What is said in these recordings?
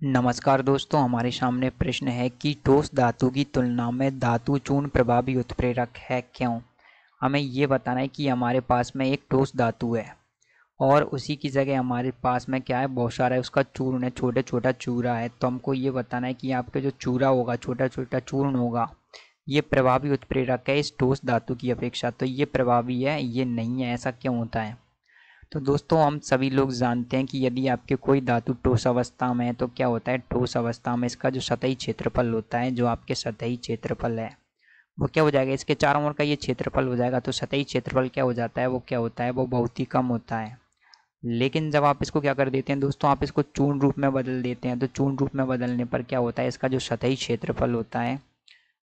नमस्कार दोस्तों, हमारे सामने प्रश्न है कि ठोस धातु की तुलना में धातु चूर्ण प्रभावी उत्प्रेरक है क्यों। हमें ये बताना है कि हमारे पास में एक ठोस धातु है और उसी की जगह हमारे पास में क्या है, बहुत सारा है उसका चूर्ण है, छोटा छोटा चूरा है। तो हमको ये बताना है कि आपके जो चूरा होगा, छोटा छोटा चूर्ण होगा, ये प्रभावी उत्प्रेरक है इस ठोस धातु की अपेक्षा। तो ये प्रभावी है, ये नहीं है, ऐसा क्यों होता है। तो दोस्तों, हम सभी लोग जानते हैं कि यदि आपके कोई धातु ठोस अवस्था में है तो क्या होता है, ठोस अवस्था में इसका जो सतही क्षेत्रफल होता है, जो आपके सतही क्षेत्रफल है वो क्या हो जाएगा, इसके चारों ओर का ये क्षेत्रफल हो जाएगा। तो सतही क्षेत्रफल क्या हो जाता है, वो क्या होता है, वो बहुत ही कम होता है। लेकिन जब आप इसको क्या कर देते हैं दोस्तों, आप इसको चूर्ण रूप में बदल देते हैं, तो चूर्ण रूप में बदलने पर क्या होता है, इसका जो सतही क्षेत्रफल होता है,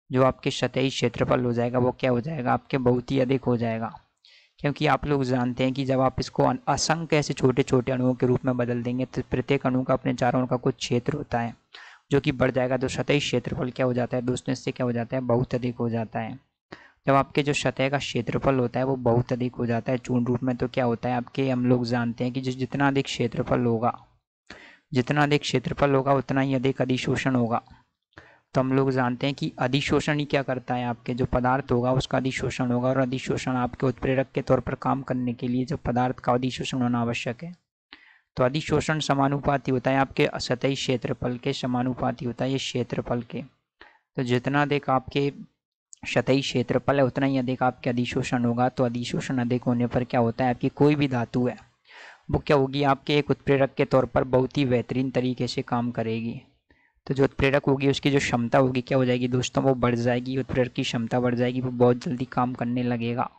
जो आपके सतही क्षेत्रफल हो जाएगा, वो क्या हो जाएगा, आपके बहुत ही अधिक हो जाएगा। क्योंकि आप लोग जानते हैं कि जब आप इसको असंख्य ऐसे छोटे छोटे अणुओं के रूप में बदल देंगे तो प्रत्येक अणु का अपने चारों ओर का कुछ क्षेत्र होता है जो कि बढ़ जाएगा। तो सतही क्षेत्रफल क्या हो जाता है दोस्तों, इससे क्या हो जाता है, बहुत अधिक हो जाता है। जब आपके जो सतह का क्षेत्रफल होता है वो बहुत अधिक हो जाता है चूर्ण रूप में, तो क्या होता है आपके, हम लोग जानते हैं कि जितना अधिक क्षेत्रफल होगा, जितना अधिक क्षेत्रफल होगा उतना ही अधिक अधिशोषण होगा। तो हम लोग जानते हैं कि अधिशोषण ही क्या करता है, आपके जो पदार्थ होगा उसका अधिशोषण होगा, और अधिशोषण आपके उत्प्रेरक के तौर पर काम करने के लिए जो पदार्थ का अधिशोषण होना आवश्यक है। तो अधिशोषण समानुपाती होता है आपके सतही क्षेत्रफल के समानुपाती होता है, ये क्षेत्रफल के। तो जितना अधिक आपके सतही क्षेत्रफल है उतना ही अधिक आपके अधिशोषण होगा। तो अधिशोषण अधिक होने पर क्या होता है, आपकी कोई भी धातु है वो क्या होगी, आपके एक उत्प्रेरक के तौर पर बहुत ही बेहतरीन तरीके से काम करेगी। तो जो उत्प्रेरक होगी उसकी जो क्षमता होगी क्या हो जाएगी दोस्तों, वो बढ़ जाएगी। उत्प्रेरक की क्षमता बढ़ जाएगी, वो बहुत जल्दी काम करने लगेगा।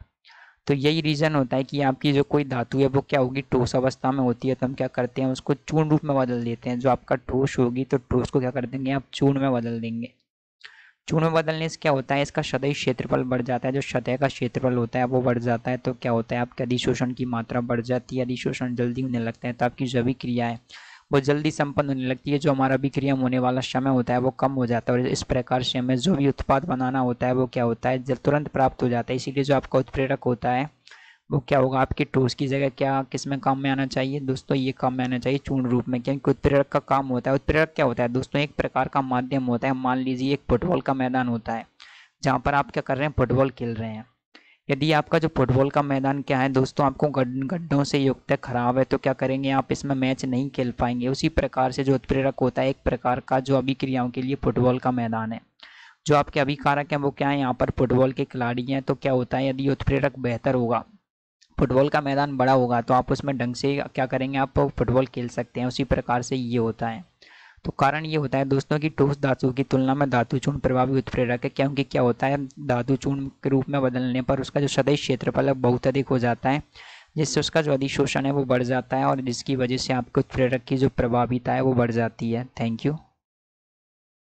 तो यही रीज़न होता है कि आपकी जो कोई धातु है वो क्या होगी, ठोस अवस्था में होती है तो हम क्या करते हैं, उसको चूर्ण रूप में बदल देते हैं। जो आपका ठोस होगी तो ठोस को क्या कर देंगे, आप चूर्ण में बदल देंगे। चूर्ण में बदलने से क्या होता है, इसका सतही क्षेत्रफल बढ़ जाता है, जो सतह का क्षेत्रफल होता है वो बढ़ जाता है। तो क्या होता है, आपके अधिशोषण की मात्रा बढ़ जाती है, अधिशोषण जल्दी होने लगता है, तो आपकी जो भी क्रिया है वो जल्दी संपन्न होने लगती है। जो हमारा अभिक्रिया होने वाला समय होता है वो कम हो जाता है, और इस प्रकार से हमें जो भी उत्पाद बनाना होता है वो क्या होता है, जब तुरंत प्राप्त हो जाता है। इसीलिए जो आपका उत्प्रेरक होता है वो क्या होगा, आपके ठोस की जगह क्या किस में काम में आना चाहिए दोस्तों, ये काम में आना चाहिए चूर्ण रूप में। क्योंकि उत्प्रेरक का काम होता है, उत्प्रेरक क्या होता है दोस्तों, एक प्रकार का माध्यम होता है। मान लीजिए एक फुटबॉल का मैदान होता है जहाँ पर आप क्या कर रहे हैं, फुटबॉल खेल रहे हैं। यदि आपका जो फुटबॉल का मैदान क्या है दोस्तों, आपको गड्ढों से युक्त है, खराब है, तो क्या करेंगे आप, इसमें मैच नहीं खेल पाएंगे। उसी प्रकार से जो उत्प्रेरक होता है एक प्रकार का जो अभिक्रियाओं के लिए फुटबॉल का मैदान है। जो आपके अभिकारक हैं वो क्या है, यहाँ पर फुटबॉल के खिलाड़ी हैं। तो क्या होता है, यदि उत्प्रेरक बेहतर होगा, फुटबॉल का मैदान बड़ा होगा, तो आप उसमें ढंग से क्या करेंगे, आप फुटबॉल खेल सकते हैं। उसी प्रकार से ये होता है। तो कारण ये होता है दोस्तों कि ठोस धातु की तुलना में धातु चूर्ण प्रभावी उत्प्रेरक है। क्योंकि क्या होता है, धातु चूर्ण के रूप में बदलने पर उसका जो सतही क्षेत्रफल है बहुत अधिक हो जाता है, जिससे उसका जो अधिशोषण है वो बढ़ जाता है, और जिसकी वजह से आपके उत्प्रेरक की जो प्रभाविता है वो बढ़ जाती है। Thank you.